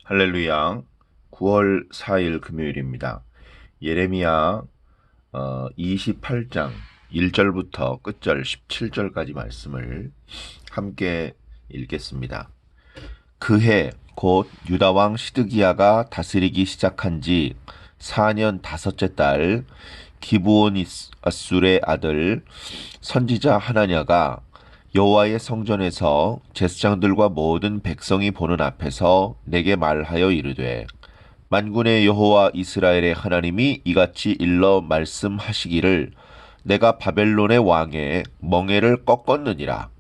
할렐루야. 9월 4일 금요일입니다. 예레미야 28장 1절부터 끝절 17절까지 말씀을 함께 읽겠습니다. 그해 곧 유다 왕 시드기야가 다스리기 시작한 지 4년 다섯째 달 기브온 아술의 아들 선지자 하나냐가 여호와의 성전에서 제사장들과 모든 백성이 보는 앞에서 내게 말하여 이르되 만군의 여호와 이스라엘의 하나님이 이같이 일러 말씀하시기를 내가 바벨론의 왕의 멍에를 꺾었느니라.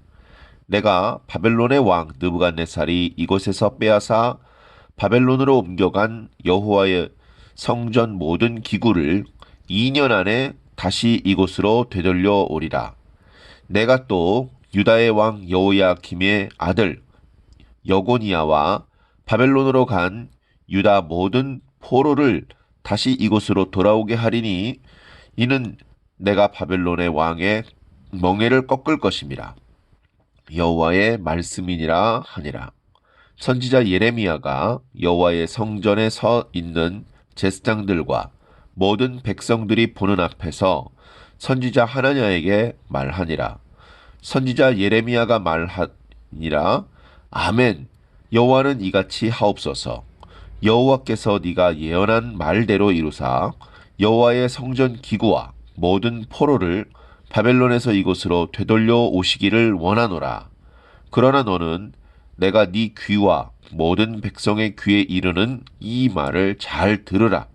내가 바벨론의 왕 느부갓네살이 이곳에서 빼앗아 바벨론으로 옮겨간 여호와의 성전 모든 기구를 2년 안에 다시 이곳으로 되돌려 오리라. 내가 또 유다의 왕 여호야김의 아들 여고니아와 바벨론으로 간 유다 모든 포로를 다시 이곳으로 돌아오게 하리니 이는 내가 바벨론의 왕의 멍에를 꺾을 것임이라. 여호와의 말씀이니라 하니라. 선지자 예레미야가 여호와의 성전에 서 있는 제사장들과 모든 백성들이 보는 앞에서 선지자 하나냐에게 말하니라. 선지자 예레미야가 말하니라. 아멘. 여호와는 이같이 하옵소서. 여호와께서 네가 예언한 말대로 이루사 여호와의 성전 기구와 모든 포로를 바벨론에서 이곳으로 되돌려 오시기를 원하노라. 그러나 너는 내가 네 귀와 모든 백성의 귀에 이르는 이 말을 잘 들으라.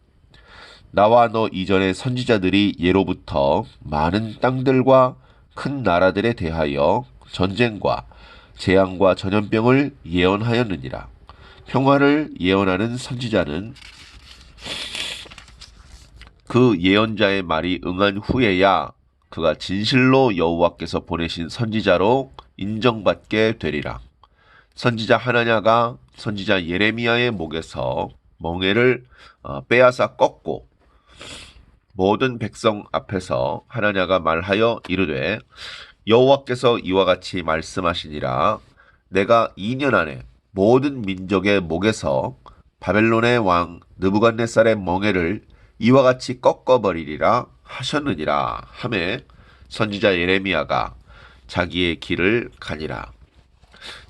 나와 너 이전의 선지자들이 예로부터 많은 땅들과 큰 나라들에 대하여 전쟁과 재앙과 전염병을 예언하였느니라. 평화를 예언하는 선지자는 그 예언자의 말이 응한 후에야 그가 진실로 여호와께서 보내신 선지자로 인정받게 되리라. 선지자 하나냐가 선지자 예레미야의 목에서 멍에를 빼앗아 꺾고 모든 백성 앞에서 하나냐가 말하여 이르되 여호와께서 이와 같이 말씀하시니라. 내가 2년 안에 모든 민족의 목에서 바벨론의 왕 느부갓네살의 멍에를 이와 같이 꺾어버리리라 하셨느니라 하매 선지자 예레미야가 자기의 길을 가니라.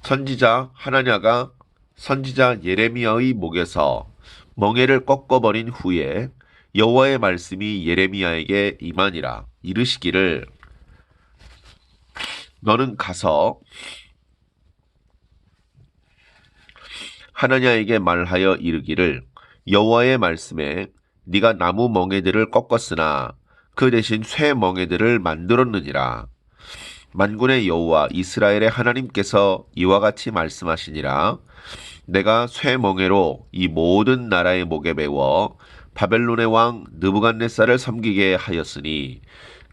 선지자 하나냐가 선지자 예레미야의 목에서 멍에를 꺾어버린 후에 여호와의 말씀이 예레미야에게 임하니라. 이르시기를 너는 가서 하나냐에게 말하여 이르기를 여호와의 말씀에 네가 나무 멍에들을 꺾었으나 그 대신 쇠 멍에들을 만들었느니라. 만군의 여호와 이스라엘의 하나님께서 이와 같이 말씀하시니라. 내가 쇠 멍에로 이 모든 나라의 목에 매워 바벨론의 왕 느부갓네살을 섬기게 하였으니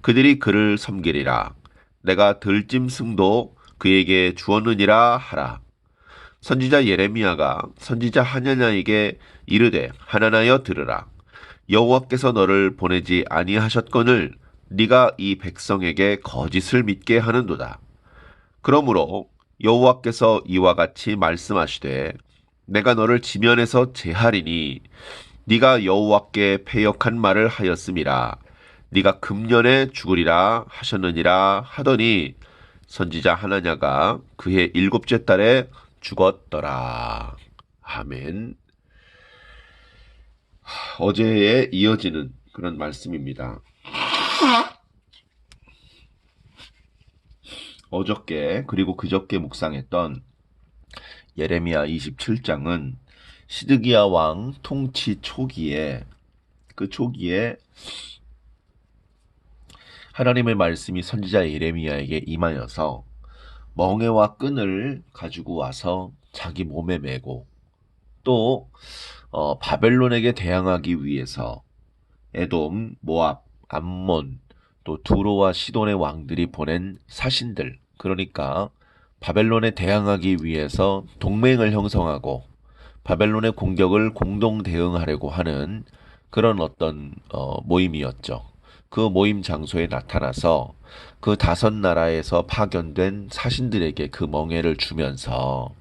그들이 그를 섬기리라. 내가 들짐승도 그에게 주었느니라 하라. 선지자 예레미야가 선지자 하나냐에게 이르되 하나나여 들으라. 여호와께서 너를 보내지 아니하셨거늘 네가 이 백성에게 거짓을 믿게 하는도다. 그러므로 여호와께서 이와 같이 말씀하시되 내가 너를 지면에서 제하리니 네가 여호와께 패역한 말을 하였음이라. 네가 금년에 죽으리라 하셨느니라 하더니 선지자 하나냐가 그해 7째 달에 죽었더라. 아멘. 어제에 이어지는 그런 말씀입니다. 어저께 그리고 그저께 묵상했던 예레미야 27장은 시드기야 왕 통치 초기에 하나님의 말씀이 선지자 예레미야에게 임하여서 멍에와 끈을 가지고 와서 자기 몸에 메고 또 바벨론에게 대항하기 위해서 에돔, 모압, 암몬, 또 두로와 시돈의 왕들이 보낸 사신들, 그러니까 바벨론에 대항하기 위해서 동맹을 형성하고 바벨론의 공격을 공동 대응하려고 하는 그런 어떤 모임이었죠. 그 모임 장소에 나타나서 그 5나라에서 파견된 사신들에게 그 멍에를 주면서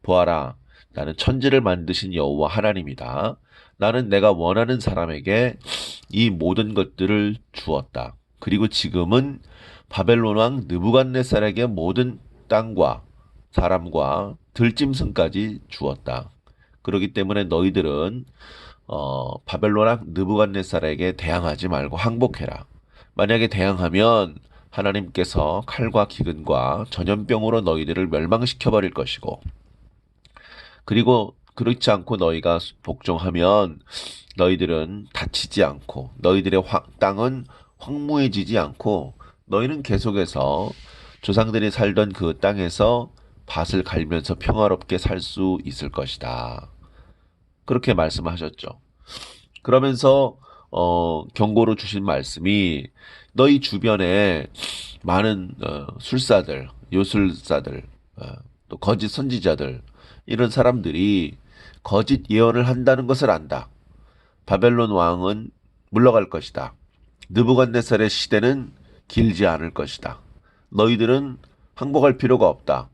보아라, 나는 천지를 만드신 여호와 하나님이다. 나는 내가 원하는 사람에게 이 모든 것들을 주었다. 그리고 지금은 바벨론 왕 느부갓네살에게 모든 땅과 사람과 들짐승까지 주었다. 그렇기 때문에 너희들은 바벨론 왕 느부갓네살에게 대항하지 말고 항복해라. 만약에 대항하면 하나님께서 칼과 기근과 전염병으로 너희들을 멸망시켜 버릴 것이고, 그리고 그렇지 않고 너희가 복종하면 너희들은 다치지 않고 너희들의 땅은 황무해지지 않고 너희는 계속해서 조상들이 살던 그 땅에서 밭을 갈면서 평화롭게 살 수 있을 것이다. 그렇게 말씀하셨죠. 그러면서 경고로 주신 말씀이 너희 주변에 많은 술사들, 요술사들, 또 거짓 선지자들, 이런 사람들이 거짓 예언을 한다는 것을 안다. 바벨론 왕은 물러갈 것이다. 느부갓네살의 시대는 길지 않을 것이다. 너희들은 항복할 필요가 없다.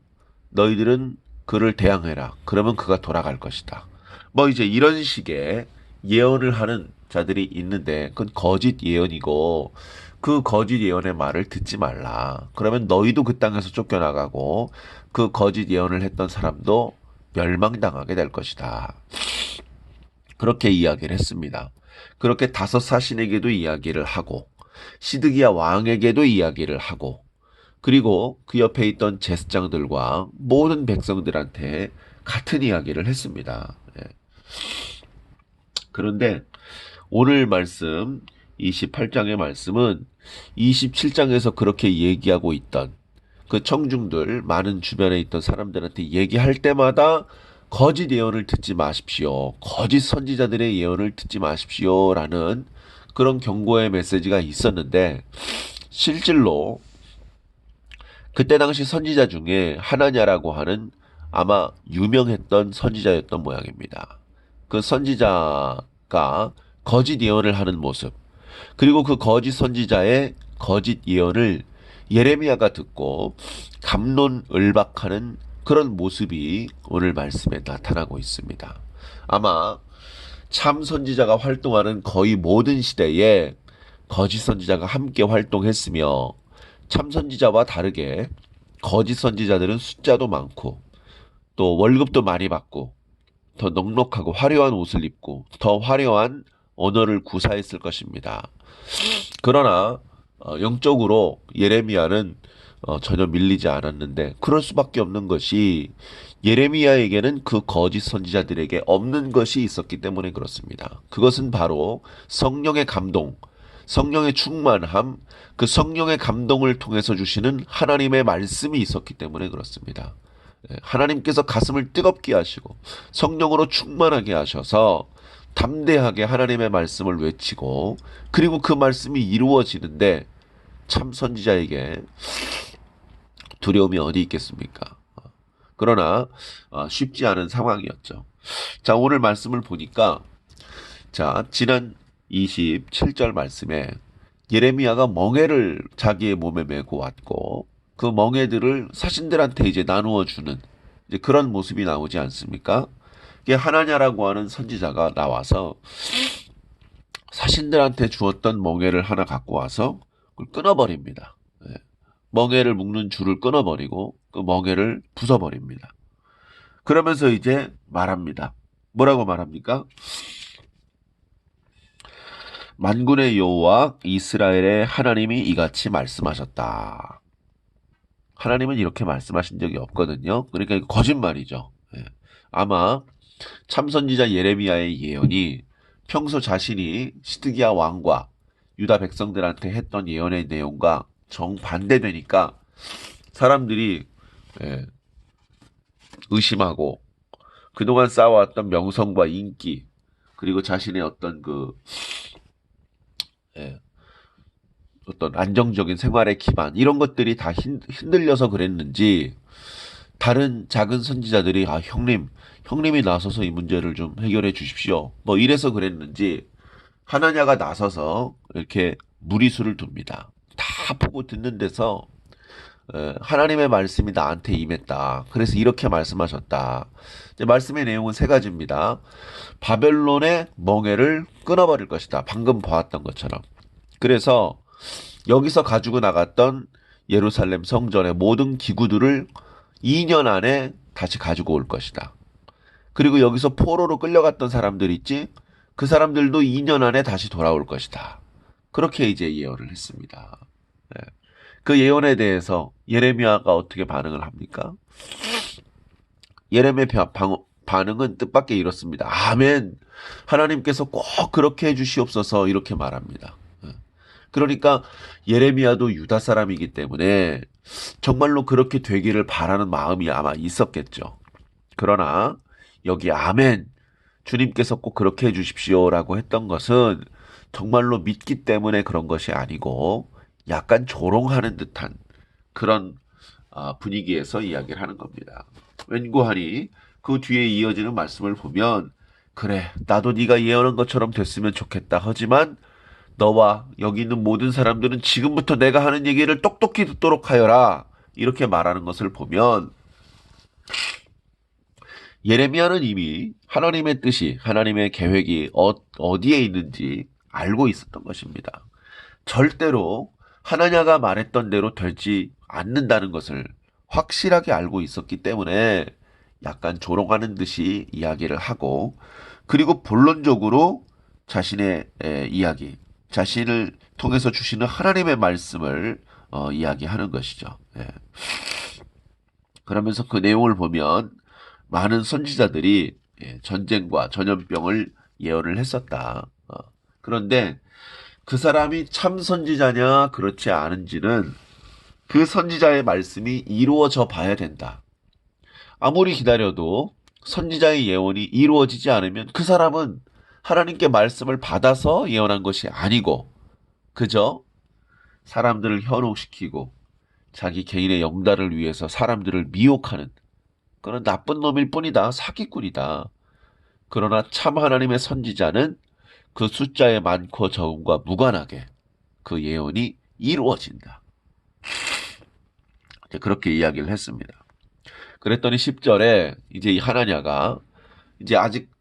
너희들은 그를 대항해라. 그러면 그가 돌아갈 것이다. 뭐 이제 이런 식의 예언을 하는 자들이 있는데 그건 거짓 예언이고, 그 거짓 예언의 말을 듣지 말라. 그러면 너희도 그 땅에서 쫓겨나가고 그 거짓 예언을 했던 사람도 멸망당하게 될 것이다. 그렇게 이야기를 했습니다. 그렇게 다섯 사신에게도 이야기를 하고 시드기야 왕에게도 이야기를 하고, 그리고 그 옆에 있던 제사장들과 모든 백성들한테 같은 이야기를 했습니다. 예. 그런데 오늘 말씀 28장의 말씀은 27장에서 그렇게 얘기하고 있던 그 청중들, 많은 주변에 있던 사람들한테 얘기할 때마다 거짓 예언을 듣지 마십시오. 거짓 선지자들의 예언을 듣지 마십시오. 라는 그런 경고의 메시지가 있었는데, 실질로 그때 당시 선지자 중에 하나냐라고 하는 아마 유명했던 선지자였던 모양입니다. 그 선지자가 거짓 예언을 하는 모습, 그리고 그 거짓 선지자의 거짓 예언을 예레미야가 듣고 갑론을박하는 그런 모습이 오늘 말씀에 나타나고 있습니다. 아마 참 선지자가 활동하는 거의 모든 시대에 거짓 선지자가 함께 활동했으며, 참 선지자와 다르게 거짓 선지자들은 숫자도 많고 또 월급도 많이 받고 더 넉넉하고 화려한 옷을 입고 더 화려한 언어를 구사했을 것입니다. 그러나 영적으로 예레미야는 전혀 밀리지 않았는데, 그럴 수밖에 없는 것이 예레미야에게는 그 거짓 선지자들에게 없는 것이 있었기 때문에 그렇습니다. 그것은 바로 성령의 감동, 성령의 충만함, 그 성령의 감동을 통해서 주시는 하나님의 말씀이 있었기 때문에 그렇습니다. 하나님께서 가슴을 뜨겁게 하시고 성령으로 충만하게 하셔서 담대하게 하나님의 말씀을 외치고, 그리고 그 말씀이 이루어지는데 참 선지자에게 두려움이 어디 있겠습니까? 그러나 쉽지 않은 상황이었죠. 자, 오늘 말씀을 보니까, 자, 지난 27절 말씀에 예레미야가 멍에를 자기의 몸에 메고 왔고 그 멍에들을 사신들한테 이제 나누어 주는 이제 그런 모습이 나오지 않습니까? 이게 하나냐라고 하는 선지자가 나와서 사신들한테 주었던 멍에를 하나 갖고 와서 그걸 끊어버립니다. 예. 멍에를 묶는 줄을 끊어버리고 그 멍에를 부숴버립니다. 그러면서 이제 말합니다. 뭐라고 말합니까? 만군의 여호와 이스라엘의 하나님이 이같이 말씀하셨다. 하나님은 이렇게 말씀하신 적이 없거든요. 그러니까 이거 거짓말이죠. 예. 아마 참선지자 예레미야의 예언이 평소 자신이 시드기야 왕과 유다 백성들한테 했던 예언의 내용과 정반대되니까 사람들이 예, 의심하고 그동안 쌓아왔던 명성과 인기, 그리고 자신의 어떤 예, 어떤 안정적인 생활의 기반, 이런 것들이 다 흔들려서 그랬는지, 다른 작은 선지자들이 형님이 나서서 이 문제를 좀 해결해 주십시오, 뭐 이래서 그랬는지 하나냐가 나서서 이렇게 무리수를 둡니다. 다 보고 듣는 데서 하나님의 말씀이 나한테 임했다. 그래서 이렇게 말씀하셨다. 말씀의 내용은 세 가지입니다. 바벨론의 멍에를 끊어버릴 것이다. 방금 보았던 것처럼. 그래서 여기서 가지고 나갔던 예루살렘 성전의 모든 기구들을 2년 안에 다시 가지고 올 것이다. 그리고 여기서 포로로 끌려갔던 사람들 있지? 그 사람들도 2년 안에 다시 돌아올 것이다. 그렇게 이제 예언을 했습니다. 네. 그 예언에 대해서 예레미야가 어떻게 반응을 합니까? 예레미야 반응은 뜻밖의 이렇습니다. 아멘. 하나님께서 꼭 그렇게 해주시옵소서 이렇게 말합니다. 그러니까 예레미야도 유다 사람이기 때문에 정말로 그렇게 되기를 바라는 마음이 아마 있었겠죠. 그러나 여기 아멘, 주님께서 꼭 그렇게 해주십시오라고 했던 것은 정말로 믿기 때문에 그런 것이 아니고 약간 조롱하는 듯한 그런 분위기에서 이야기를 하는 겁니다. 왠고하니 그 뒤에 이어지는 말씀을 보면 그래 나도 네가 예언한 것처럼 됐으면 좋겠다. 하지만 너와 여기 있는 모든 사람들은 지금부터 내가 하는 얘기를 똑똑히 듣도록 하여라. 이렇게 말하는 것을 보면 예레미야는 이미 하나님의 뜻이 하나님의 계획이 어디에 있는지 알고 있었던 것입니다. 절대로 하나냐가 말했던 대로 되지 않는다는 것을 확실하게 알고 있었기 때문에 약간 조롱하는 듯이 이야기를 하고 그리고 본론적으로 자신의 이야기, 자신을 통해서 주시는 하나님의 말씀을 이야기하는 것이죠. 예. 그러면서 그 내용을 보면 많은 선지자들이 전쟁과 전염병을 예언을 했었다. 그런데 그 사람이 참 선지자냐 그렇지 않은지는 그 선지자의 말씀이 이루어져 봐야 된다. 아무리 기다려도 선지자의 예언이 이루어지지 않으면 그 사람은 하나님께 말씀을 받아서 예언한 것이 아니고 그저 사람들을 현혹시키고 자기 개인의 영달을 위해서 사람들을 미혹하는 그런 나쁜 놈일 뿐이다. 사기꾼이다. 그러나 참 하나님의 선지자는 그 숫자의 많고 적음과 무관하게 그 예언이 이루어진다. 그렇게 이야기를 했습니다. 그랬더니 10절에 이제 이 하나냐가 이제 아직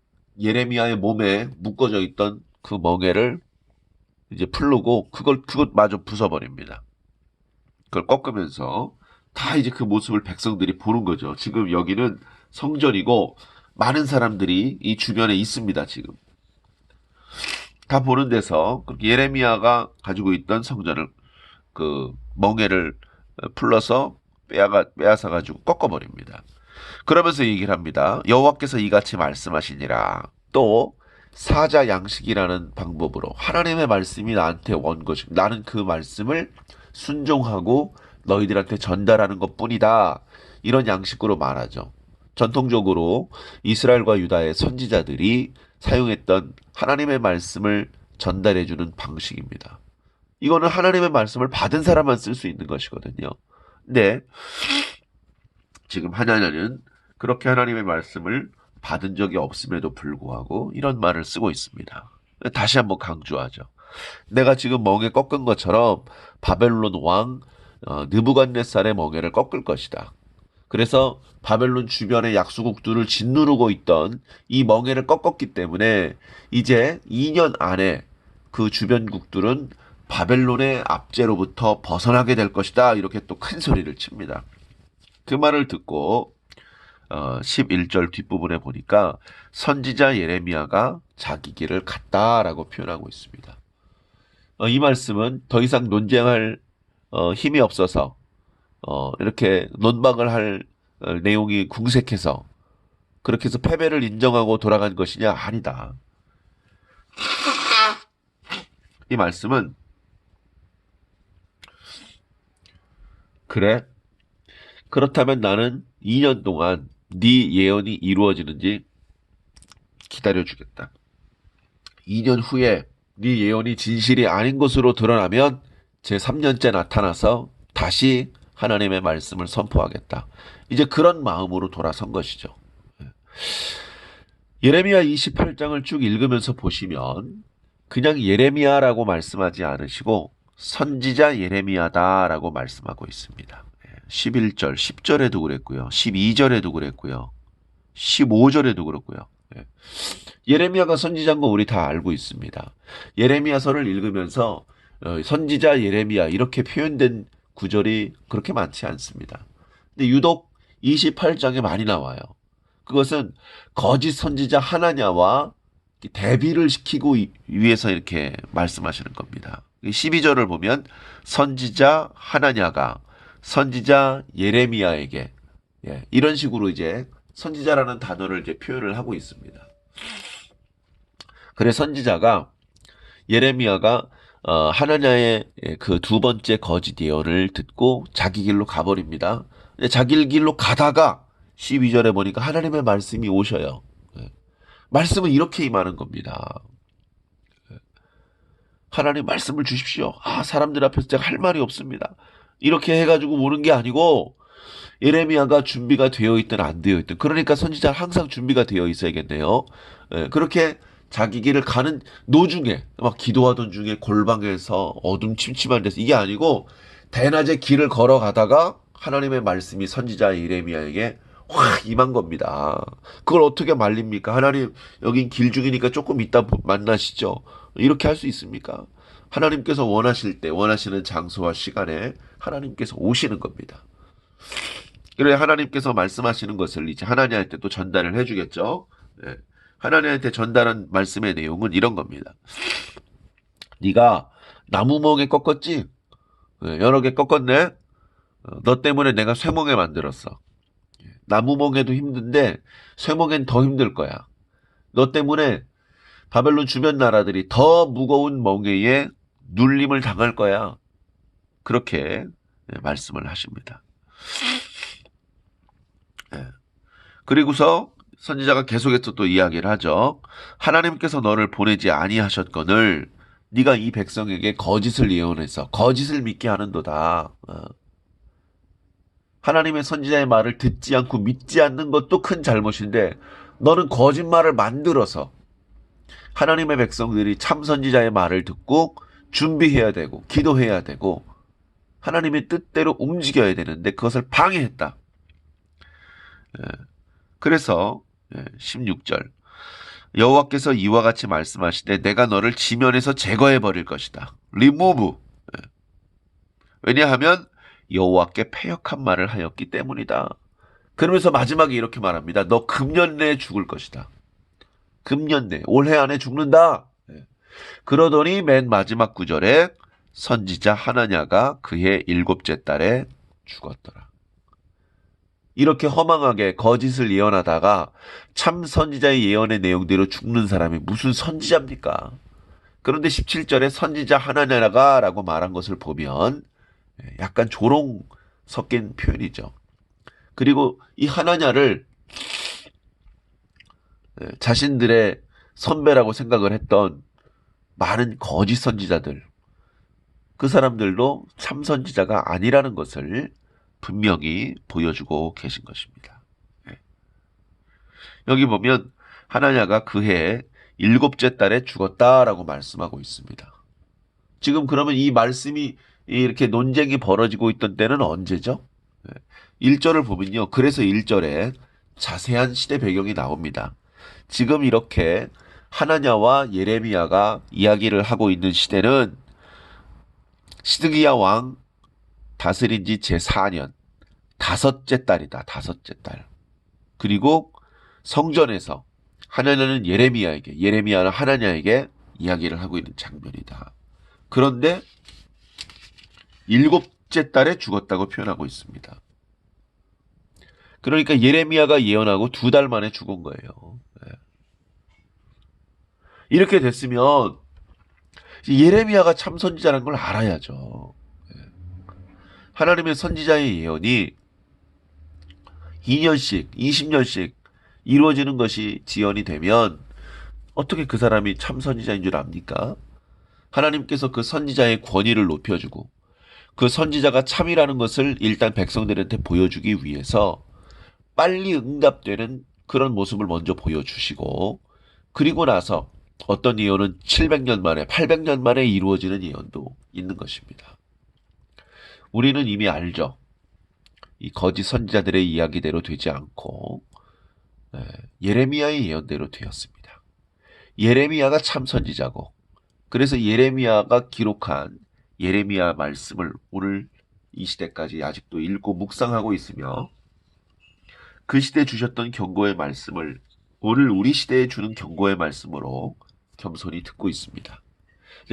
예레미야의 몸에 묶어져 있던 그 멍에를 이제 풀르고 그것마저 부숴버립니다. 그걸 꺾으면서 다 이제 그 모습을 백성들이 보는 거죠. 지금 여기는 성전이고 많은 사람들이 이 주변에 있습니다. 지금 다 보는 데서 예레미야가 가지고 있던 성전을 그 멍에를 풀러서 빼앗아 가지고 꺾어버립니다. 그러면서 얘기를 합니다. 여호와께서 이같이 말씀하시니라. 또 사자 양식이라는 방법으로 하나님의 말씀이 나한테 온 것이 나는 그 말씀을 순종하고 너희들한테 전달하는 것뿐이다. 이런 양식으로 말하죠. 전통적으로 이스라엘과 유다의 선지자들이 사용했던 하나님의 말씀을 전달해주는 방식입니다. 이거는 하나님의 말씀을 받은 사람만 쓸 수 있는 것이거든요. 근데 지금 하나냐는 그렇게 하나님의 말씀을 받은 적이 없음에도 불구하고 이런 말을 쓰고 있습니다. 다시 한번 강조하죠. 내가 지금 멍에 꺾은 것처럼 바벨론 왕 느부갓네살의 멍에를 꺾을 것이다. 그래서 바벨론 주변의 약수국들을 짓누르고 있던 이 멍에를 꺾었기 때문에 이제 2년 안에 그 주변국들은 바벨론의 압제로부터 벗어나게 될 것이다. 이렇게 또 큰 소리를 칩니다. 그 말을 듣고 11절 뒷부분에 보니까 선지자 예레미야가 자기 길을 갔다라고 표현하고 있습니다. 이 말씀은 더 이상 논쟁할 힘이 없어서 이렇게 논박을 할 내용이 궁색해서 그렇게 해서 패배를 인정하고 돌아간 것이냐? 아니다. 이 말씀은 그래? 그렇다면 나는 2년 동안 네 예언이 이루어지는지 기다려주겠다. 2년 후에 네 예언이 진실이 아닌 것으로 드러나면 제3년째 나타나서 다시 하나님의 말씀을 선포하겠다. 이제 그런 마음으로 돌아선 것이죠. 예레미야 28장을 쭉 읽으면서 보시면 그냥 예레미야라고 말씀하지 않으시고 선지자 예레미야다라고 말씀하고 있습니다. 11절, 10절에도 그랬고요. 12절에도 그랬고요. 15절에도 그렇고요. 예. 예레미야가 선지자인 거 우리 다 알고 있습니다. 예레미야서를 읽으면서 선지자 예레미야 이렇게 표현된 구절이 그렇게 많지 않습니다. 근데 유독 28장에 많이 나와요. 그것은 거짓 선지자 하나냐와 대비를 시키고 위해서 이렇게 말씀하시는 겁니다. 12절을 보면 선지자 하나냐가 선지자 예레미야에게 이런 식으로 이제 선지자라는 단어를 이제 표현을 하고 있습니다. 그래 선지자가 예레미야가 하나냐의 그 두 번째 거짓 예언을 듣고 자기 길로 가버립니다. 자기 길로 가다가 12절에 보니까 하나님의 말씀이 오셔요. 말씀은 이렇게 임하는 겁니다. 하나님 말씀을 주십시오. 사람들 앞에서 제가 할 말이 없습니다. 이렇게 해가지고 오는 게 아니고 예레미야가 준비가 되어 있든 안 되어 있든 그러니까 선지자는 항상 준비가 되어 있어야겠네요. 그렇게 자기 길을 가는 노중에 막 기도하던 중에 골방에서 어둠침침한 데서 이게 아니고 대낮에 길을 걸어가다가 하나님의 말씀이 선지자 예레미야에게 확 임한 겁니다. 그걸 어떻게 말립니까? 하나님 여긴 길 중이니까 조금 이따 만나시죠. 이렇게 할 수 있습니까? 하나님께서 원하실 때 원하시는 장소와 시간에 하나님께서 오시는 겁니다. 그래 하나님께서 말씀하시는 것을 이제 하나님한테 또 전달을 해주겠죠. 네. 하나님한테 전달한 말씀의 내용은 이런 겁니다. 네가 나무멍에 꺾었지? 여러 개 꺾었네? 너 때문에 내가 쇠멍에 만들었어. 나무멍에도 힘든데 쇠멍엔 더 힘들 거야. 너 때문에 바벨론 주변 나라들이 더 무거운 멍에에 눌림을 당할 거야. 그렇게 말씀을 하십니다. 그리고서 선지자가 계속해서 또 이야기를 하죠. 하나님께서 너를 보내지 아니하셨거늘 네가 이 백성에게 거짓을 예언해서 거짓을 믿게 하는도다. 하나님의 선지자의 말을 듣지 않고 믿지 않는 것도 큰 잘못인데 너는 거짓말을 만들어서 하나님의 백성들이 참 선지자의 말을 듣고 준비해야 되고 기도해야 되고 하나님의 뜻대로 움직여야 되는데 그것을 방해했다. 그래서 16절 여호와께서 이와 같이 말씀하시되 내가 너를 지면에서 제거해 버릴 것이다. remove. 왜냐하면 여호와께 패역한 말을 하였기 때문이다. 그러면서 마지막에 이렇게 말합니다. 너 금년 내에 죽을 것이다. 금년 내 올해 안에 죽는다. 그러더니 맨 마지막 구절에 선지자 하나냐가 그해 7째 달에 죽었더라. 이렇게 허망하게 거짓을 예언하다가 참 선지자의 예언의 내용대로 죽는 사람이 무슨 선지자입니까? 그런데 17절에 선지자 하나냐가 라고 말한 것을 보면 약간 조롱 섞인 표현이죠. 그리고 이 하나냐를 자신들의 선배라고 생각을 했던 많은 거짓 선지자들, 그 사람들도 참 선지자가 아니라는 것을 분명히 보여주고 계신 것입니다. 여기 보면 하나냐가 그해 7째 달에 죽었다라고 말씀하고 있습니다. 지금 그러면 이 말씀이 이렇게 논쟁이 벌어지고 있던 때는 언제죠? 1절을 보면요. 그래서 1절에 자세한 시대 배경이 나옵니다. 지금 이렇게 하나냐와 예레미야가 이야기를 하고 있는 시대는 시드기야 왕 다스린 지 제4년 5째 달이다. 5째 달. 그리고 성전에서 하나냐는 예레미야에게, 예레미야는 하나냐에게 이야기를 하고 있는 장면이다. 그런데 7째 달에 죽었다고 표현하고 있습니다. 그러니까 예레미야가 예언하고 2달 만에 죽은 거예요. 이렇게 됐으면 예레미야가 참 선지자라는 걸 알아야죠. 하나님의 선지자의 예언이 2년씩, 20년씩 이루어지는 것이 지연이 되면 어떻게 그 사람이 참 선지자인 줄 압니까? 하나님께서 그 선지자의 권위를 높여주고 그 선지자가 참이라는 것을 일단 백성들한테 보여주기 위해서 빨리 응답되는 그런 모습을 먼저 보여주시고 그리고 나서 어떤 예언은 700년 만에 800년 만에 이루어지는 예언도 있는 것입니다. 우리는 이미 알죠. 이 거짓 선지자들의 이야기대로 되지 않고 예레미야의 예언대로 되었습니다. 예레미야가 참 선지자고, 그래서 예레미야가 기록한 예레미야 말씀을 오늘 이 시대까지 아직도 읽고 묵상하고 있으며, 그 시대에 주셨던 경고의 말씀을 오늘 우리 시대에 주는 경고의 말씀으로 겸손히 듣고 있습니다.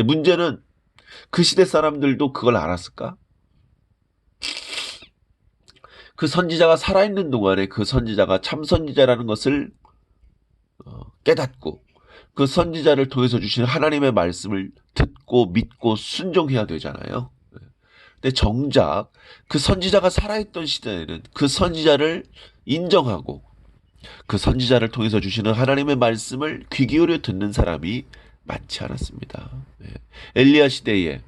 문제는 그 시대 사람들도 그걸 알았을까? 그 선지자가 살아있는 동안에 그 선지자가 참 선지자라는 것을 깨닫고 그 선지자를 통해서 주신 하나님의 말씀을 듣고 믿고 순종해야 되잖아요. 근데 정작 그 선지자가 살아있던 시대에는 그 선지자를 인정하고 그 선지자를 통해서 주시는 하나님의 말씀을 귀 기울여 듣는 사람이 많지 않았습니다. 엘리야 시대에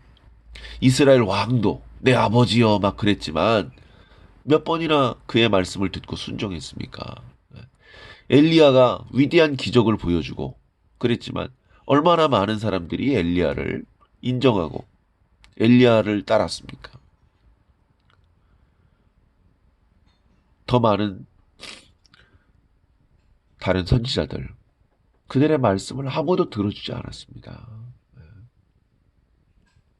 이스라엘 왕도 내 아버지여 막 그랬지만 몇 번이나 그의 말씀을 듣고 순종했습니까? 엘리야가 위대한 기적을 보여주고 그랬지만 얼마나 많은 사람들이 엘리야를 인정하고 엘리야를 따랐습니까? 더 많은 다른 선지자들, 그들의 말씀을 아무도 들어주지 않았습니다.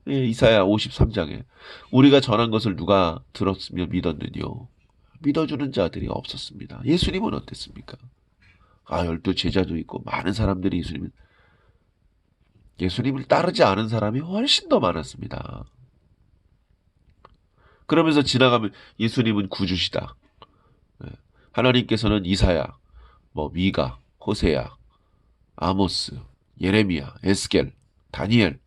이사야 53장에 우리가 전한 것을 누가 들었으며 믿었느뇨? 믿어주는 자들이 없었습니다. 예수님은 어땠습니까? 12 제자도 있고 많은 사람들이 예수님을 따르지 않은 사람이 훨씬 더 많았습니다. 그러면서 지나가면 예수님은 구주시다. 하나님께서는 이사야, 미가, 호세야, 아모스, 예레미야, 에스겔, 다니엘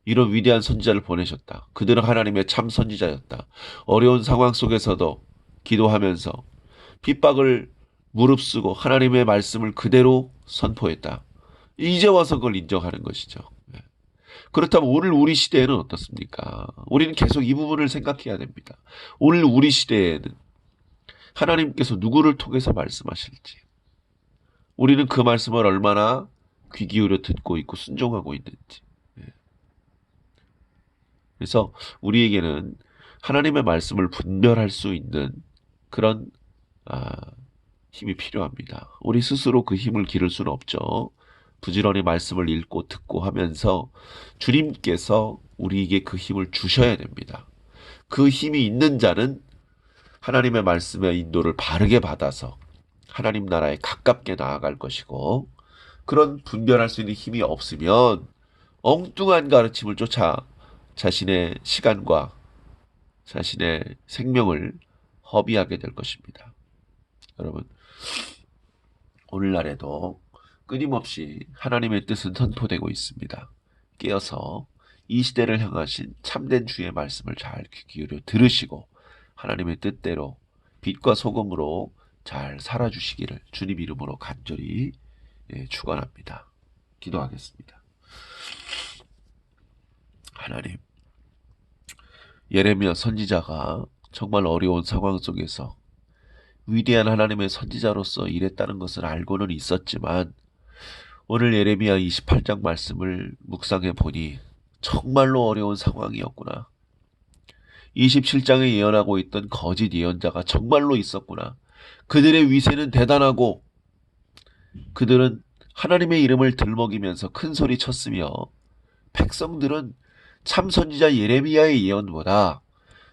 이런 위대한 선지자를 보내셨다. 그들은 하나님의 참 선지자였다. 어려운 상황 속에서도 기도하면서 핍박을 무릅쓰고 하나님의 말씀을 그대로 선포했다. 이제 와서 그걸 인정하는 것이죠. 그렇다면 오늘 우리 시대에는 어떻습니까? 우리는 계속 이 부분을 생각해야 됩니다. 오늘 우리 시대에는 하나님께서 누구를 통해서 말씀하실지, 우리는 그 말씀을 얼마나 귀 기울여 듣고 있고 순종하고 있는지. 그래서 우리에게는 하나님의 말씀을 분별할 수 있는 그런 힘이 필요합니다. 우리 스스로 그 힘을 기를 수는 없죠. 부지런히 말씀을 읽고 듣고 하면서 주님께서 우리에게 그 힘을 주셔야 됩니다. 그 힘이 있는 자는 하나님의 말씀의 인도를 바르게 받아서 하나님 나라에 가깝게 나아갈 것이고, 그런 분별할 수 있는 힘이 없으면 엉뚱한 가르침을 쫓아 자신의 시간과 자신의 생명을 허비하게 될 것입니다. 여러분, 오늘날에도 끊임없이 하나님의 뜻은 선포되고 있습니다. 깨어서 이 시대를 향하신 참된 주의 말씀을 잘 귀 기울여 들으시고 하나님의 뜻대로 빛과 소금으로 잘 살아주시기를 주님 이름으로 간절히 축원합니다. 기도하겠습니다. 하나님, 예레미야 선지자가 정말 어려운 상황 속에서 위대한 하나님의 선지자로서 일했다는 것을 알고는 있었지만 오늘 예레미야 28장 말씀을 묵상해 보니 정말로 어려운 상황이었구나. 27장에 예언하고 있던 거짓 예언자가 정말로 있었구나. 그들의 위세는 대단하고 그들은 하나님의 이름을 들먹이면서 큰 소리 쳤으며 백성들은 참 선지자 예레미야의 예언보다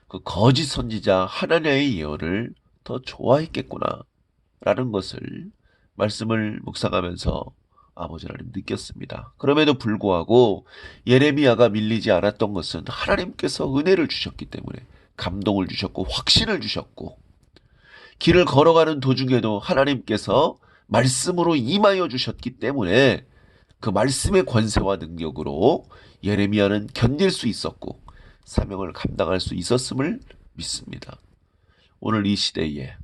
그 거짓 선지자 하나냐의 예언을 더 좋아했겠구나 라는 것을 말씀을 묵상하면서 아버지 하나님 느꼈습니다. 그럼에도 불구하고 예레미야가 밀리지 않았던 것은 하나님께서 은혜를 주셨기 때문에, 감동을 주셨고 확신을 주셨고, 길을 걸어가는 도중에도 하나님께서 말씀으로 임하여 주셨기 때문에 그 말씀의 권세와 능력으로 예레미야는 견딜 수 있었고 사명을 감당할 수 있었음을 믿습니다. 오늘 이 시대에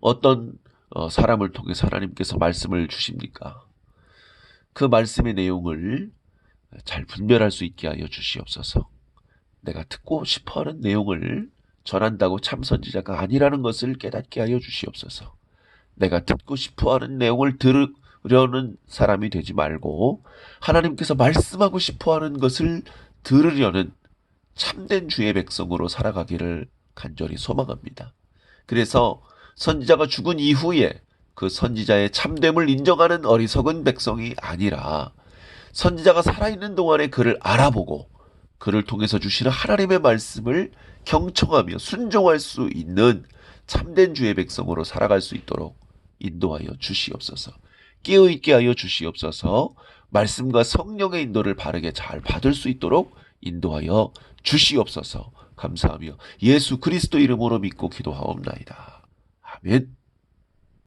어떤 사람을 통해서 하나님께서 말씀을 주십니까? 그 말씀의 내용을 잘 분별할 수 있게 하여 주시옵소서. 내가 듣고 싶어하는 내용을 전한다고 참 선지자가 아니라는 것을 깨닫게 하여 주시옵소서. 내가 듣고 싶어하는 내용을 들으려는 사람이 되지 말고 하나님께서 말씀하고 싶어하는 것을 들으려는 참된 주의 백성으로 살아가기를 간절히 소망합니다. 그래서 선지자가 죽은 이후에 그 선지자의 참됨을 인정하는 어리석은 백성이 아니라 선지자가 살아있는 동안에 그를 알아보고 그를 통해서 주시는 하나님의 말씀을 경청하며 순종할 수 있는 참된 주의 백성으로 살아갈 수 있도록 인도하여 주시옵소서. 깨어있게 하여 주시옵소서. 말씀과 성령의 인도를 바르게 잘 받을 수 있도록 인도하여 주시옵소서. 감사하며 예수 그리스도 이름으로 믿고 기도하옵나이다. 아멘.